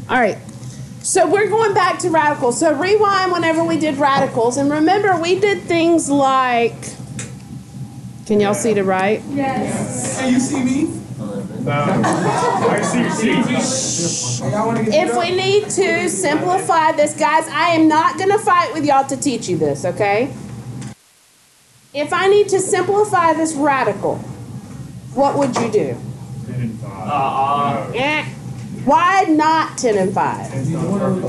All right. So we're going back to radicals. So rewind whenever we did radicals. And remember, we did things like, can y'all see the right? Yes. Can you see me? I see you. If we need to simplify this, guys, I am not going to fight with y'all to teach you this, okay? If I need to simplify this radical, what would you do? 10 and 5. Why not 10 and 5?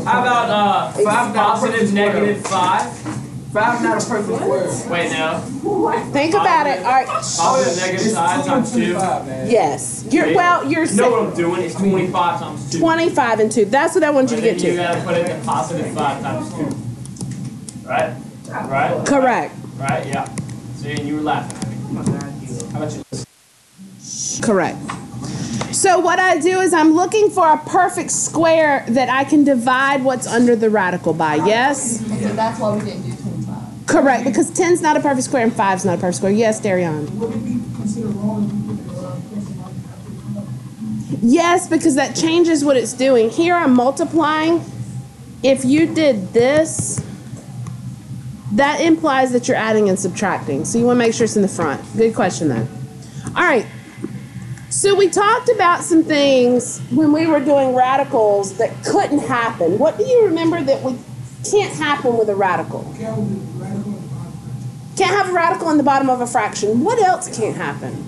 How about 5 positive, negative 5? 5 not a perfect square. Wait, no. Think about it. All right. Positive, negative 5 times 2. Yes. You're You know what I'm doing? It's 25 times 2. 25 and 2. That's what I want you to get You to. gotta put it in positive 5 times 2. Right? Right? Correct. Right? Yeah. See, and you were laughing at me. How about you? Correct. So what I do is I'm looking for a perfect square that I can divide what's under the radical by. Yes? So that's why we didn't do 25. Correct, because 10's not a perfect square and 5's not a perfect square. Yes, Darion. Would it be considered wrong if Yes, because that changes what it's doing. Here I'm multiplying. If you did this, that implies that you're adding and subtracting. So you want to make sure it's in the front. Good question, though. All right. So we talked about some things when we were doing radicals that couldn't happen. What do you remember that we can't happen with a radical? Can't have a radical in the bottom of a fraction. What else can't happen?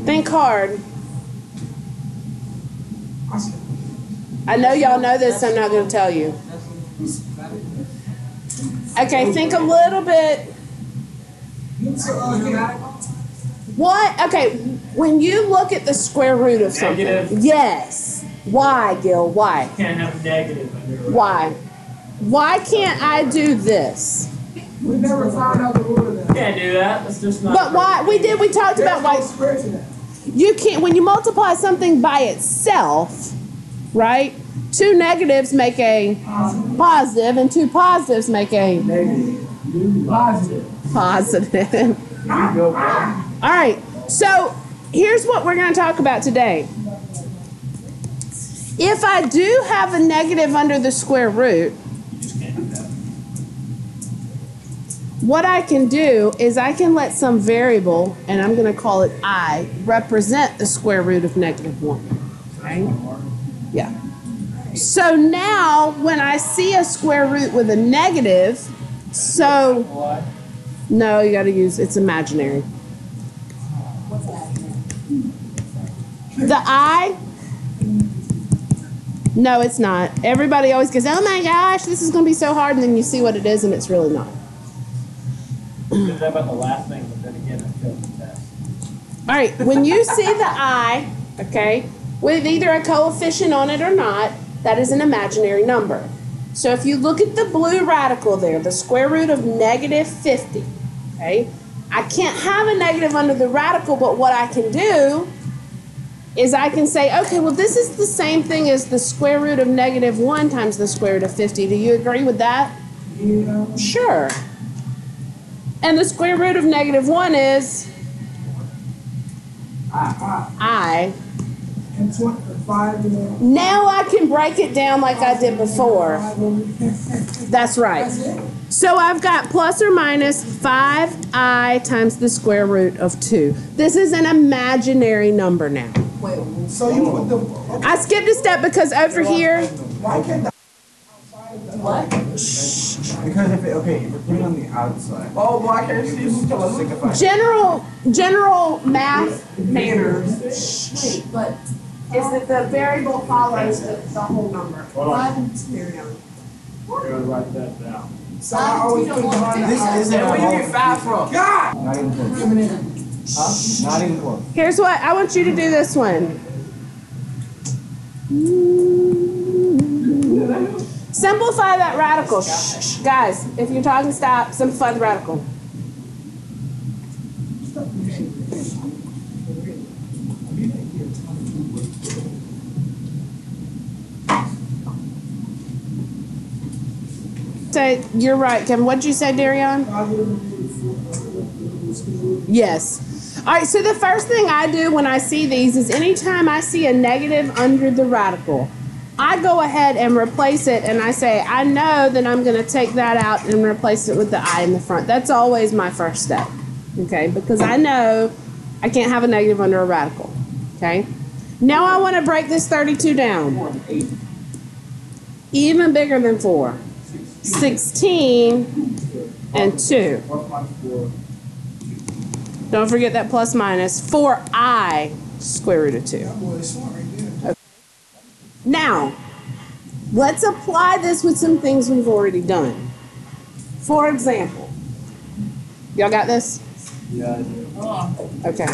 Think hard. I know y'all know this, so I'm not going to tell you. Okay, think a little bit. What? Okay, when you look at the square root of something. Negative. Yes. Why, Gil? Why? Can't have negative under it. Why? Why can't I do this? we never found out the root of that. Can't do that. That's just not. But why? We talked about why. Square to that. You can't, when you multiply something by itself, right? 2 negatives make a positive, and 2 positives make a positive. All right, so here's what we're going to talk about today. If I do have a negative under the square root, what I can do is I can let some variable, and I'm going to call it I, represent the square root of -1. Okay? Yeah. So now when I see a square root with a negative, so, no, you got to use, it's imaginary. The I, no, it's not. Everybody always goes, oh my gosh, this is going to be so hard, and then you see what it is, and it's really not. Is that about the last thing, but then again, I failed the test. All right, when you see the I, okay, with either a coefficient on it or not, that is an imaginary number. So if you look at the blue radical there, the square root of -50, okay, I can't have a negative under the radical, but what I can do is I can say, okay, well, this is the same thing as the square root of -1 times the square root of 50. Do you agree with that? Yeah. Sure. And the square root of -1 is I. And 25, you know. Now I can break it down like I did before. That's right. So I've got plus or minus 5i times the square root of 2. This is an imaginary number now. Wait, So you put the. Okay. I skipped a step because over here, Why can't the. what? Because if you're putting on the outside. Oh, boy, I can't see you. general math manners Wait, but is that the variable follows the whole number. Hold on. 5 and 2. You're going to write that down. So I always put the on the This outside. isn't Where you get 5 from? God! Not even close. Coming in. Not even close. Here's what I want you to do this one. Simplify that radical. Shh, guys, if you're talking, stop. Simplify the radical. Say, you're right, Kevin. What did you say, Darion? Yes. All right, so the first thing I do when I see these is anytime I see a negative under the radical, I go ahead and replace it, and I say, I know that I'm going to take that out and replace it with the I in the front. That's always my first step, okay, because I know I can't have a negative under a radical, okay? Now I want to break this 32 down. Even bigger than 4. 16 and 2. Don't forget that plus minus. 4i square root of 2. Okay. Now, let's apply this with some things we've already done. For example, y'all got this? Yeah. Okay.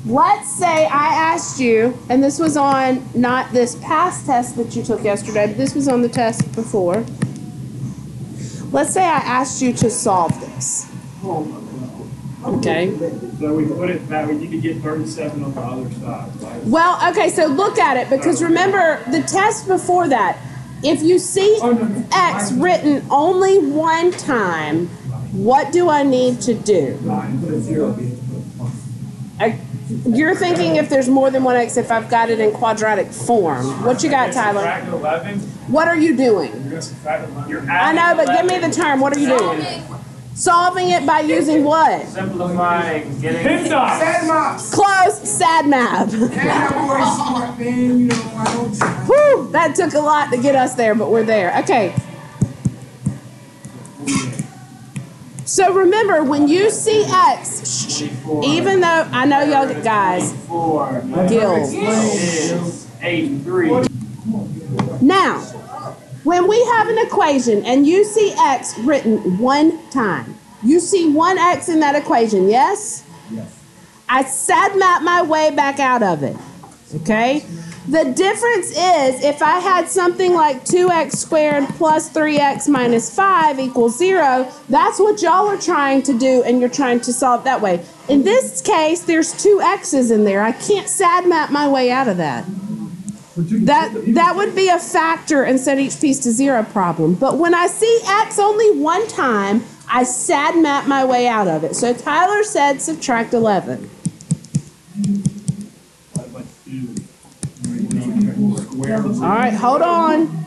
Let's say I asked you, and this was on not this past test that you took yesterday, but this was on the test before. Let's say I asked you to solve this. Okay. So we put it back, we need to get 37 on the other side, right? Well, okay, so look at it, because remember the test before that, if you see x written only one time, what do I need to do? You're thinking if there's more than one x, if I've got it in quadratic form. What you got, Tyler? Subtract 11. What are you doing? You're gonna subtract 11. You're I know, but give me the term. What are you doing? Solving it by using what? Simplifying, getting. Pin dots. Sad mops. Close, sad math. And that boy smart, man, you know, I don't. Whew, that took a lot to get us there, but we're there. Okay. So remember, when you see x, even though I know y'all guys, 4 Gills. is 83. Now, when we have an equation and you see x written one time, you see one x in that equation, yes? Yes. I sad map my way back out of it, okay? The difference is if I had something like 2x squared plus 3x minus 5 equals 0, that's what y'all are trying to do, and you're trying to solve that way. In this case, there's 2 x's in there. I can't sad map my way out of that. That would be a factor and set each piece to 0 problem. But when I see x only one time, I sad map my way out of it. So Tyler said subtract 11. All right, hold on.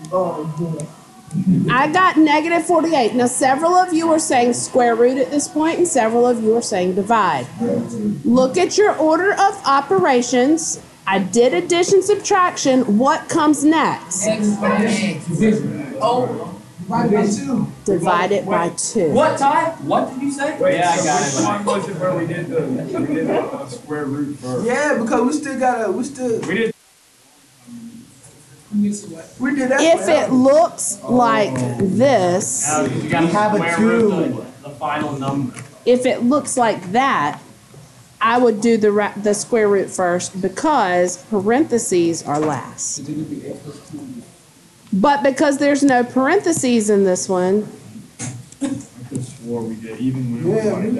I got negative 48. Now, several of you are saying square root at this point, and several of you are saying divide. Look at your order of operations. I did addition, subtraction. What comes next? Oh, divide by 2. Divide it by 2. What, Ty? What did you say? Wait, Yeah, I got which it. one was it where we did the square root first? Yeah, because we still gotta, We did. We did that. If it looks like this, No, you gotta have a square root 2. the final number. if it looks like that, I would do the square root first because parentheses are last. But because there's no parentheses in this one, I could swore we did, even when it was like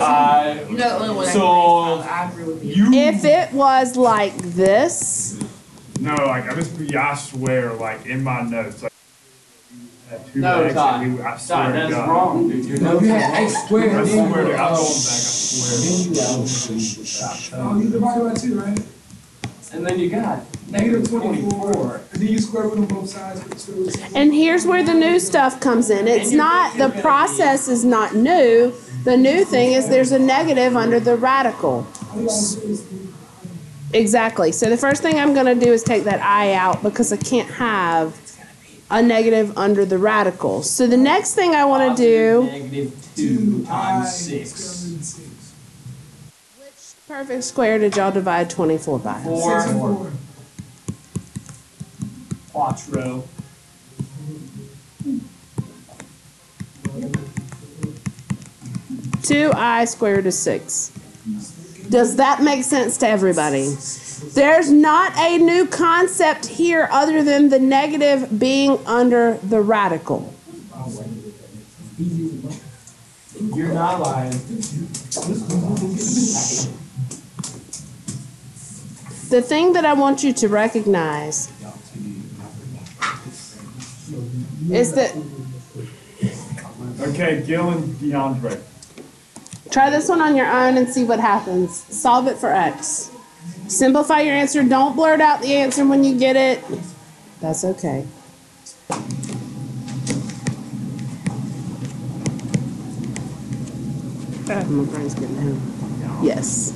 that. So you. if it was like this, No, like I swear, like in my notes, like had 2 No, X Ty. and I Ty, swear to that's God. wrong, dude. Your no, notes you are had wrong. x squared. I and then swear to you God, got- I swear. Oh, you divide by 2, right? And then you got Negative 24. And then you square root on both sides. With the square root. and here's where the new stuff comes in. It's not, the process is not new. The new thing is there's a negative under the radical. Exactly. So the first thing I'm going to do is take that I out because I can't have a negative under the radical. So the next thing I want to do, Negative 2 times 6. which perfect square did y'all divide 24 by? 4 quattro. Two I squared is 6. Does that make sense to everybody? There's not a new concept here other than the negative being under the radical. You're not lying. The thing that I want you to recognize is that Okay, Gil and DeAndre. Try this one on your own and see what happens. Solve it for x. Simplify your answer. Don't blurt out the answer when you get it. That's okay. My brain's getting him. Yes.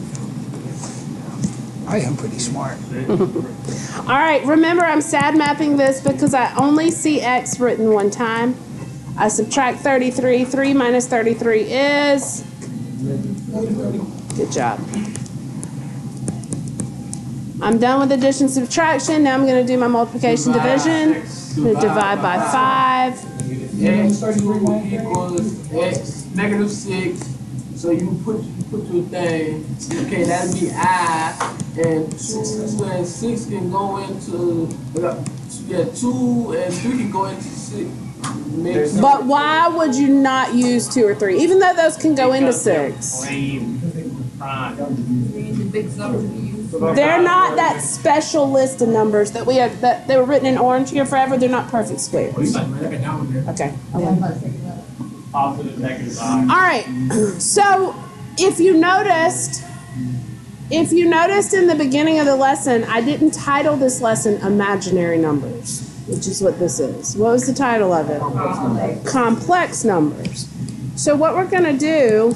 I am pretty smart. All right, remember I'm sad mapping this because I only see x written one time. I subtract 33. 3 minus 33 is? Good job. I'm done with addition subtraction. Now I'm going to do my multiplication division. I'm going to divide by 5. X equals x negative 6. So you put your thing. Okay, that'd be I, and 2 and 6 can go into 2 and 3 can go into 6. But why would you not use 2 or 3, even though those can go into 6? They're not that special list of numbers that we have, that they were written in orange here forever. They're not perfect squares. Okay. Positive, negative I. All right. So if you noticed in the beginning of the lesson, I didn't title this lesson Imaginary Numbers, which is what this is. What was the title of it? Complex Numbers. So what we're going to do,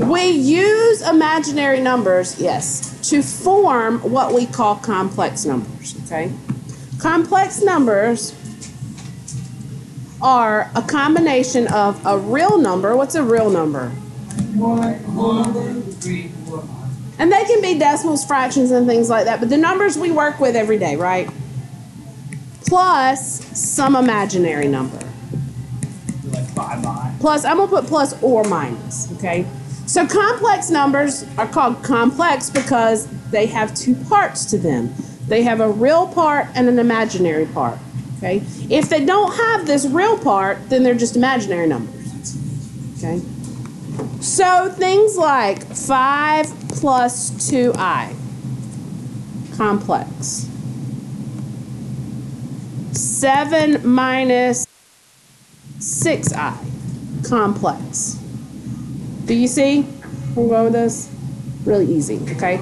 we use imaginary numbers, yes, to form what we call complex numbers, okay? Complex numbers are a combination of a real number. What's a real number? And they can be decimals, fractions, and things like that, but the numbers we work with every day, right? Plus some imaginary number. Plus, I'm going to put plus or minus, okay? So complex numbers are called complex because they have two parts to them. They have a real part and an imaginary part, okay? If they don't have this real part, then they're just imaginary numbers, okay? So things like 5 plus 2i, complex. 7 minus 6i, complex. Do you see where we're going with this? Really easy, okay?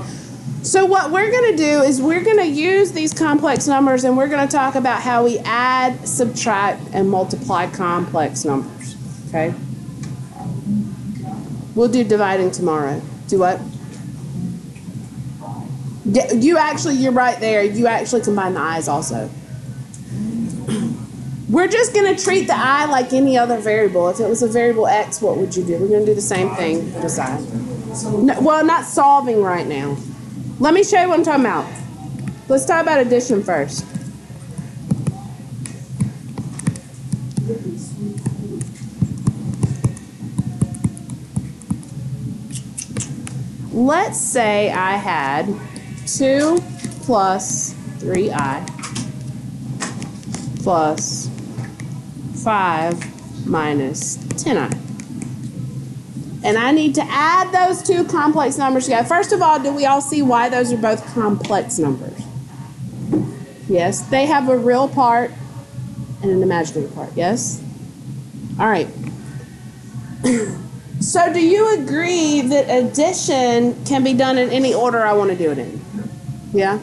So what we're going to do is we're going to use these complex numbers and we're going to talk about how we add, subtract, and multiply complex numbers, okay? We'll do dividing tomorrow. Do what? You're right there. You actually combine the i's also. We're just going to treat the I like any other variable. If it was a variable x, what would you do? We're going to do the same thing for this I. No, well, not solving right now. Let me show you what I'm talking about. Let's talk about addition first. Let's say I had 2 plus 3i plus 5 minus 10i. And I need to add those two complex numbers together. First of all, do we all see why those are both complex numbers? Yes, they have a real part and an imaginary part, yes? All right. So do you agree that addition can be done in any order I want to do it in? Yeah?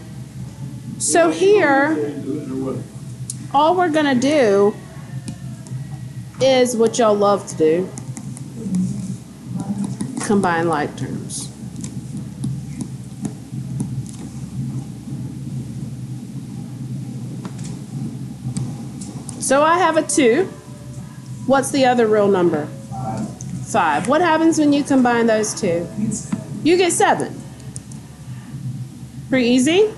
So here, all we're going to do is what y'all love to do. Combine like terms. So I have a 2. What's the other real number? 5. What happens when you combine those two? You get 7. Pretty easy?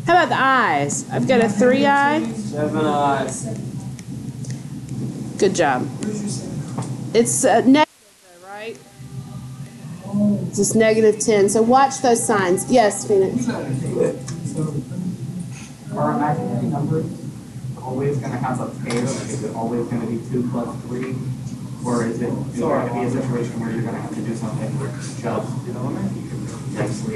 How about the i's? I've got a 3i. 7i. Good job. It's negative, right? It's just negative 10. So watch those signs. Yes, Phoenix. Are imaginary numbers always going to have a pair? Like, is it always going to be 2 plus 3? Or is there going to be a situation where you're going to have to do something just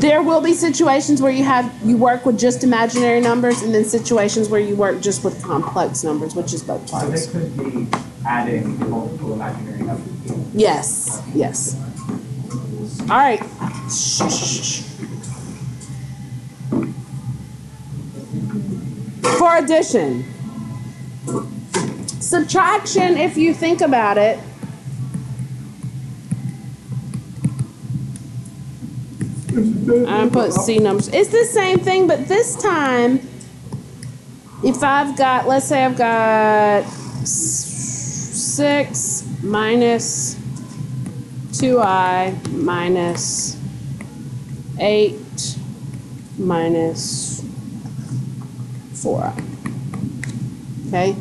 There will be situations where you work with just imaginary numbers, and then situations where you work just with complex numbers, which is both So parts. they could be adding multiple imaginary numbers. Yes, yes. All right. Shh. For addition, subtraction, if you think about it, I put C numbers. It's the same thing, but this time, if I've got, let's say I've got 6 minus 2i minus 8 minus 4i. Okay?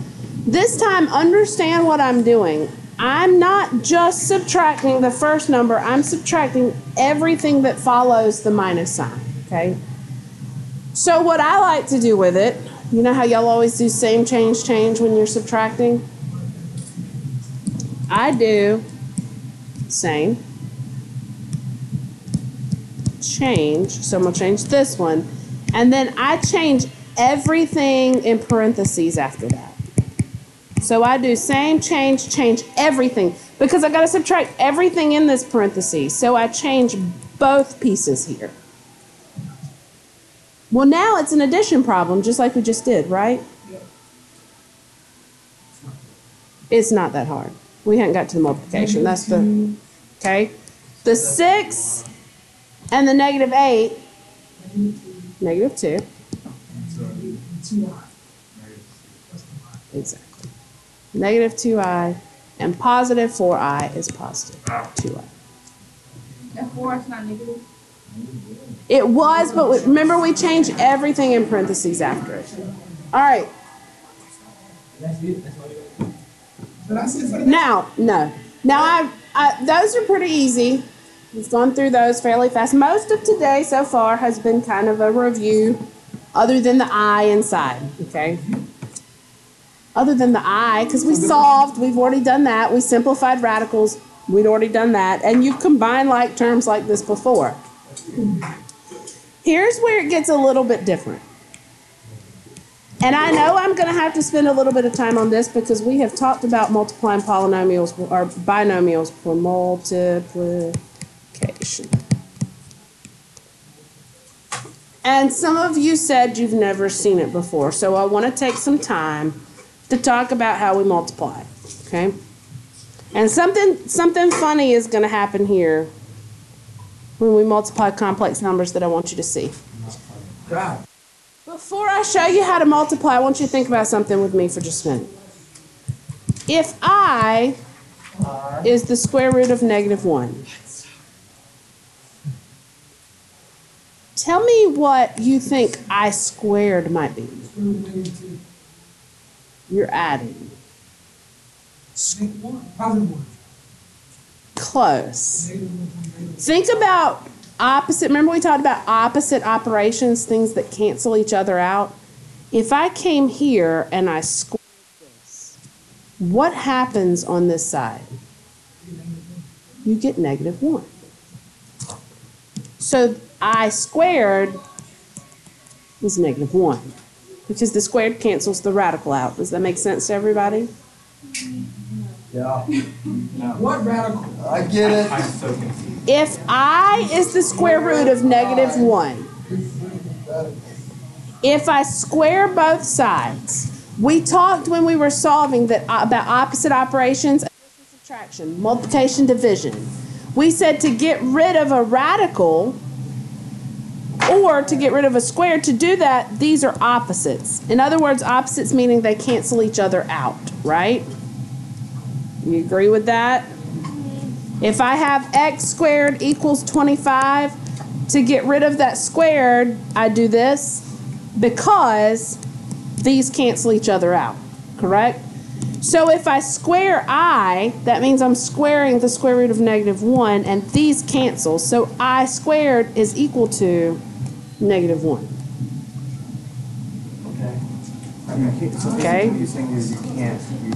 This time, understand what I'm doing. I'm not just subtracting the first number, I'm subtracting everything that follows the minus sign, okay? So what I like to do with it, you know how y'all always do same change when you're subtracting? I do same change, so I'm gonna change this one, and then I change everything in parentheses after that. So I do same change everything, because I got to subtract everything in this parentheses. So I change both pieces here. Well, now it's an addition problem, just like we just did, right? It's not that hard. We hadn't got to the multiplication. That's the, okay? The 6 and the negative 8, negative 2. Exactly. Negative 2i and positive 4i is positive 2i. And 4 is not negative? It was, but remember we changed everything in parentheses after it. All right. Now, no. Now, those are pretty easy. We've gone through those fairly fast. Most of today so far has been kind of a review, other than the I inside, okay? Other than the I, because we solved, we've already done that. We simplified radicals, we'd already done that. And you've combined like terms like this before. Here's where it gets a little bit different. And I know I'm going to have to spend a little bit of time on this because we have talked about multiplying polynomials or binomials for multiplication. And some of you said you've never seen it before, so I want to take some time to talk about how we multiply, okay? And something funny is going to happen here when we multiply complex numbers that I want you to see. Before I show you how to multiply, I want you to think about something with me for just a minute. If I is the square root of negative 1, tell me what you think I squared might be. You're adding. Positive 1. Close. Think about opposite. Remember we talked about opposite operations, things that cancel each other out? If I came here and I squared this, what happens on this side? You get negative 1. So I squared is negative 1. Because the squared cancels the radical out. Does that make sense to everybody? Yeah. What radical? I get it. I'm so confused. If I is the square root of negative 1, if I square both sides, we talked when we were solving that about opposite operations, addition, subtraction, multiplication, division. We said to get rid of a radical or to get rid of a square, to do that, these are opposites. In other words, opposites meaning they cancel each other out, right? You agree with that? If I have x squared equals 25, to get rid of that squared, I do this because these cancel each other out, correct? So if I square I, that means I'm squaring the square root of negative 1, and these cancel. So I squared is equal to negative 1. Okay. So Okay. what you're saying is you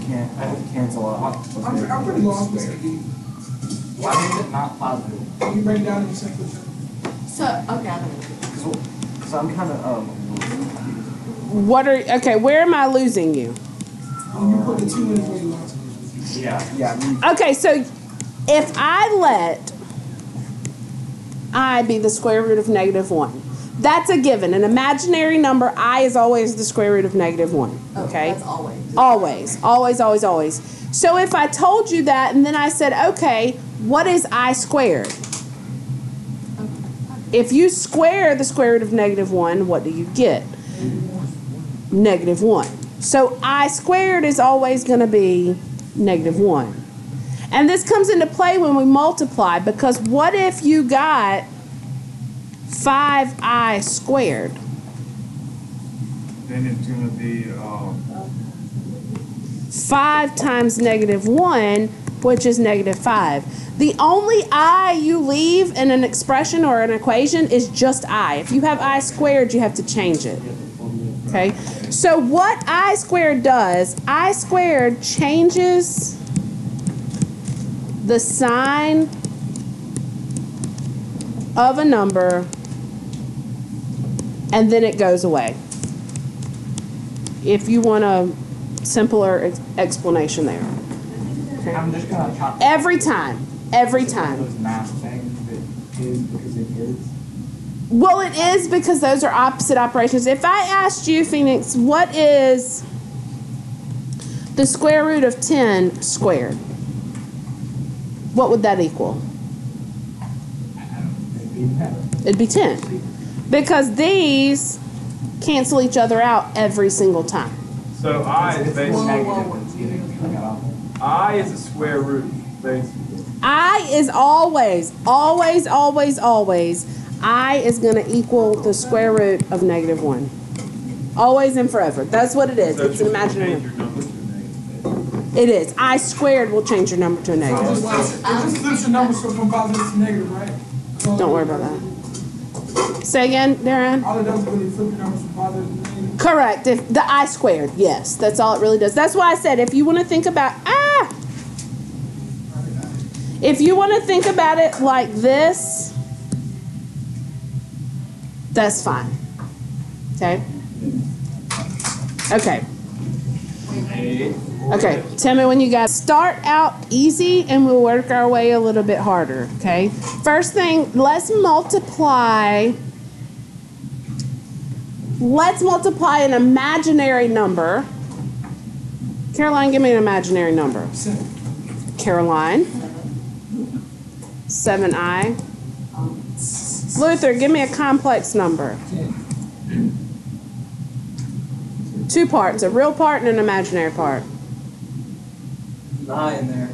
can't cancel out. I'm pretty lost with it. Why is it not positive? Can you break it down in simple terms? So, okay, I know. Because I'm kind of Okay, where am I losing you? When you put the 2 in is where you lost it. yeah. Okay, so if I let I be the square root of -1, that's a given. An imaginary number, I is always the square root of -1. Okay? That's always. Always, always, always, always. So if I told you that and then I said, okay, what is I squared? If you square the square root of -1, what do you get? -1. So I squared is always going to be -1. And this comes into play when we multiply, because what if you got 5i squared? Then it's gonna be, 5 times -1, which is -5. The only I you leave in an expression or an equation is just I. If you have I squared, you have to change it. Okay? So what I squared does, I squared changes the sign of a number and then it goes away. If you want a simpler explanation there. Okay. I'm just gonna chop Every time. Every time. those math things that is because it is. Well, it is because those are opposite operations. If I asked you, Phoenix, what is the square root of 10 squared? What would that equal? It'd be 10. Because these cancel each other out every single time. so I is basically, I I is a square root, basically. I is always, always, always, always, I is going to equal the square root of -1. Always and forever. That's what it is. So It's an just imaginary change number. your number to negative. It is. I squared will change your number to a It negative. just flips your numbers from positive to negative, right? Don't worry about that. Say again, Darren? All it does is really flip your numbers from positive to negative. Correct. If the I squared, yes. That's all it really does. That's why I said if you want to think about, if you want to think about it like this, that's fine. Okay? Okay. Okay, tell me when you guys start out easy and we'll work our way a little bit harder, okay? First thing, let's multiply an imaginary number. Caroline, give me an imaginary number. 7. Caroline. 7i. Luther, give me a complex number. 2 parts, a real part and an imaginary part. I in there.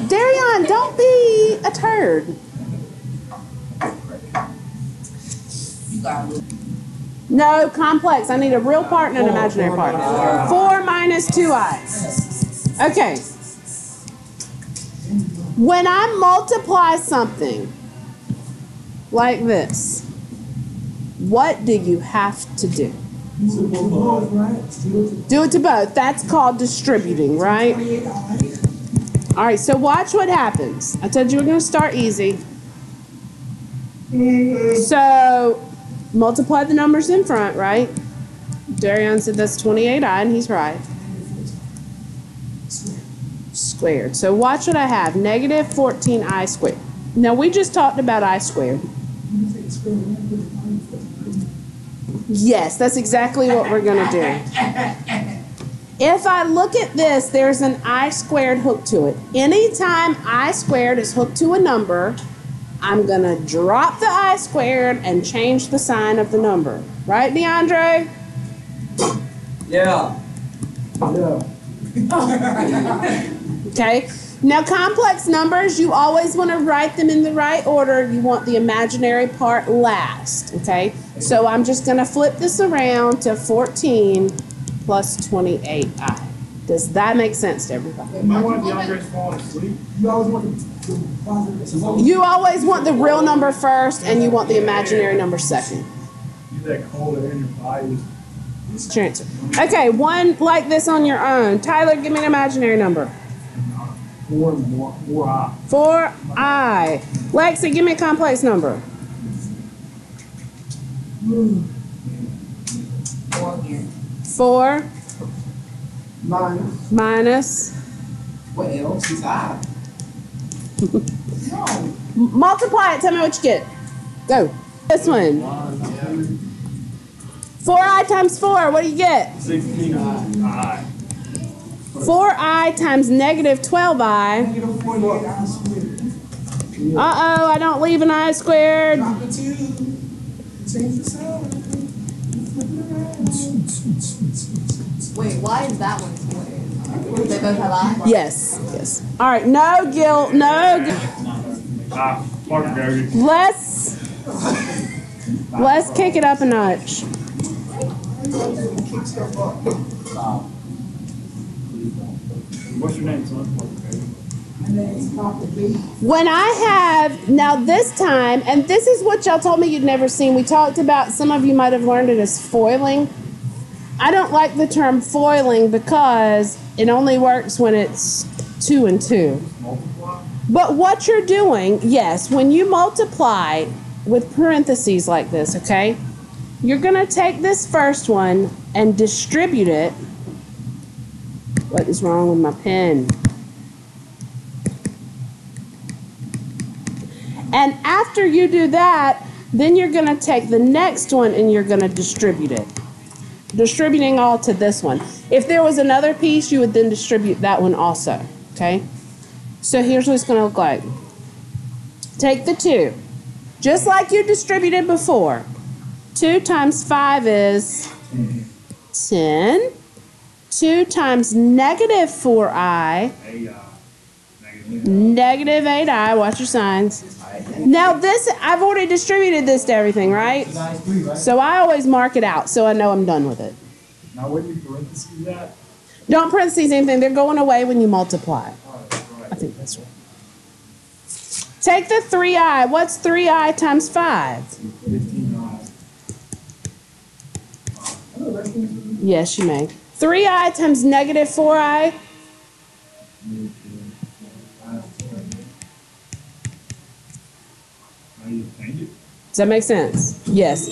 Darion, don't be a turd. No, complex. I need a real part and an imaginary part. 4 minus 2i. Okay. When I multiply something like this, what do you have to do? Do it to both. That's called distributing, right? All right, so watch what happens. I told you we're going to start easy. So multiply the numbers in front, right? Darion said that's 28i, and he's right. Squared. So watch what I have. Negative 14i squared. Now, we just talked about I squared. Yes, that's exactly what we're going to do. If I look at this, there's an I squared hooked to it. Anytime I squared is hooked to a number, I'm going to drop the I squared and change the sign of the number. Right, DeAndre? Yeah. Okay. Now, complex numbers, you always want to write them in the right order. You want the imaginary part last. Okay. So I'm just going to flip this around to 14 plus 28i. Does that make sense to everybody? Am I one of DeAndre's falling asleep? You always want the positive. You always want the real number first and you want the imaginary number second. You that cold air in your body is It's your answer. Okay, one like this on your own. Tyler, give me an imaginary number. 4I. 4I. Lexi, give me a complex number. 4 minus. What else is I? Multiply it. Tell me what you get. Go. This one. 4I times 4. What do you get? 16I. 4I times negative 12I. Negative 48I squared. Uh-oh, I don't leave an I squared. Drop the 2. Change the sign. Flip it around. Wait, why is that one squared? They both have eyes? Yes. Yes. All right. No guilt. No guilt. Fuck Gary. Let's kick it up a notch. Kick stuff up. What's your name, son? When I have, now this time, and this is what y'all told me you'd never seen. We talked about, some of you might have learned it as foiling. I don't like the term foiling because it only works when it's 2 and 2. But what you're doing, yes, when you multiply with parentheses like this, okay, you're going to take this first one and distribute it. What is wrong with my pen? And after you do that, then you're going to take the next one and you're going to distribute it. Distributing all to this one. If there was another piece, you would then distribute that one also, okay? So here's what it's going to look like. Take the 2. Just like you distributed before. 2 times 5 is 10. 2 times negative 4I. Negative 8I. Watch your signs. Now this, I've already distributed this to everything, right? So I always mark it out so I know I'm done with it. Now, what do you parentheses that? Don't parentheses anything. They're going away when you multiply. I think that's right. Take the 3I. What's 3I times 5? 15I. Yes, you may. 3I times negative 4I. Does that make sense? Yes.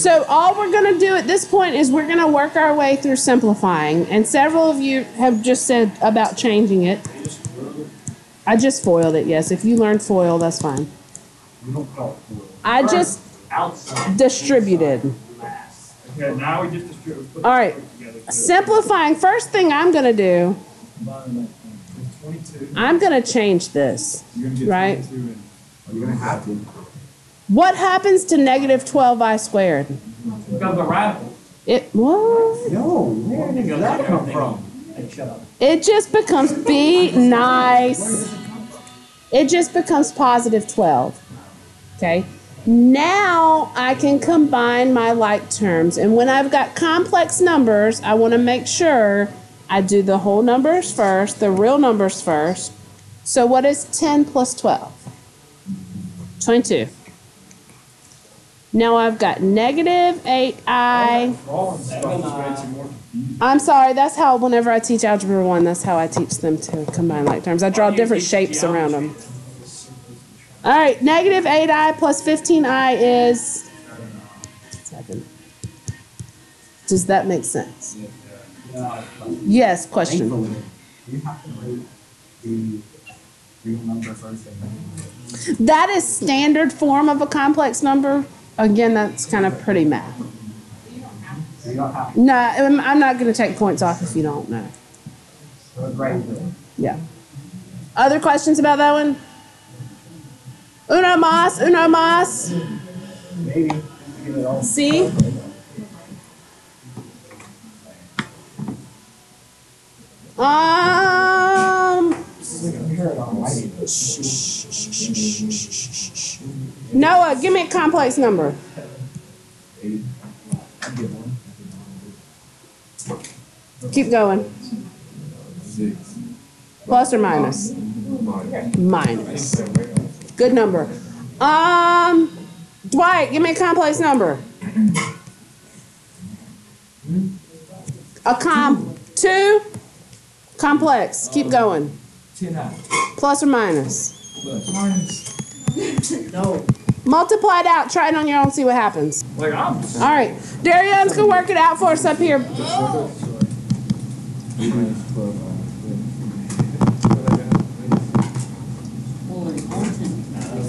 So all we're going to do at this point is we're going to work our way through simplifying. And several of you have just said about changing it. I just foiled it, yes. If you learned foil, that's fine. We don't call it foil. I just distributed. Okay, now we just distribute. All right. Simplifying. First thing I'm going to do, 22. I'm going to change this, You're gonna get right? 22 and You're gonna have to. What happens to negative 12I squared? Becomes a radical. It, what? No, where did that come from? Hey, shut up. It just becomes, be nice. It just becomes positive 12. Okay? Now I can combine my like terms. And when I've got complex numbers, I want to make sure I do the whole numbers first, the real numbers first. So what is 10 plus 12? 22. Now I've got negative 8I. I'm sorry, that's how, whenever I teach Algebra 1, that's how I teach them to combine like terms. I draw different shapes around them. All right, negative 8I plus 15I is 7. Does that make sense? Yes, question. Thankfully, you have to write the real number first and then. That is standard form of a complex number. Again, that's kind of pretty math. So you don't have to. No, I'm not going to take points off if you don't know. So it's right there. Yeah. Other questions about that one? Uno mas, uno mas. Maybe. Give it all. See? Noah, give me a complex number. Keep going. Plus or minus? Minus. Good number. Dwight, give me a complex number. Two, complex. Keep going. 10I. Plus or minus. Minus. Multiply it out. Try it on your own. See what happens. Like I'm. All right. Darion's gonna work it out for us up here.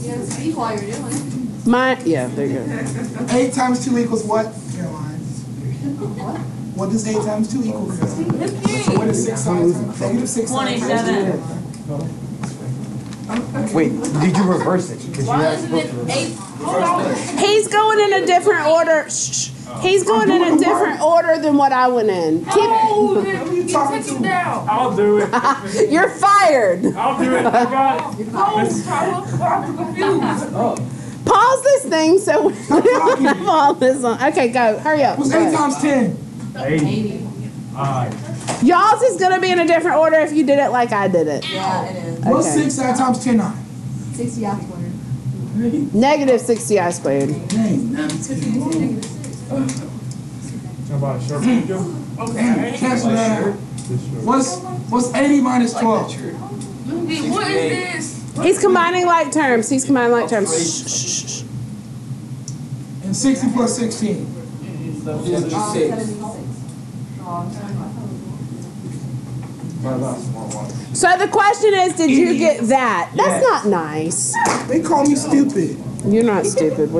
Yeah, speak while you're doing it. Yeah, there you go. 8 times 2 equals what, Caroline? What does 8 times 2 equal? So what is 6 times? Negative 6 times 27. Wait, did you reverse it? Because you Why had isn't supposed it to. 8? He's going in a different order. Shh. He's going in a different order than what I went in. Oh, then you take him down. I'll do it. You're fired. I'll do it. I got it. I'm confused. Pause this thing so we don't have all this on. Okay, go. Hurry up. What's Go 8 ahead. times 10? 80. Alright. Y'all's is gonna be in a different order if you did it like I did it. Yeah, it is. What's Okay. 6 times 10? 9. 60 I squared. Negative 60I squared. Dang. How about a sharp video? Cancel that out. What's 80 minus 12? What is this? He's combining like terms. He's combining like terms. Shh, shh, shh. And 60 plus 16. Just be safe. 76. So the question is, did you get that? That's not nice. They call me stupid. You're not stupid.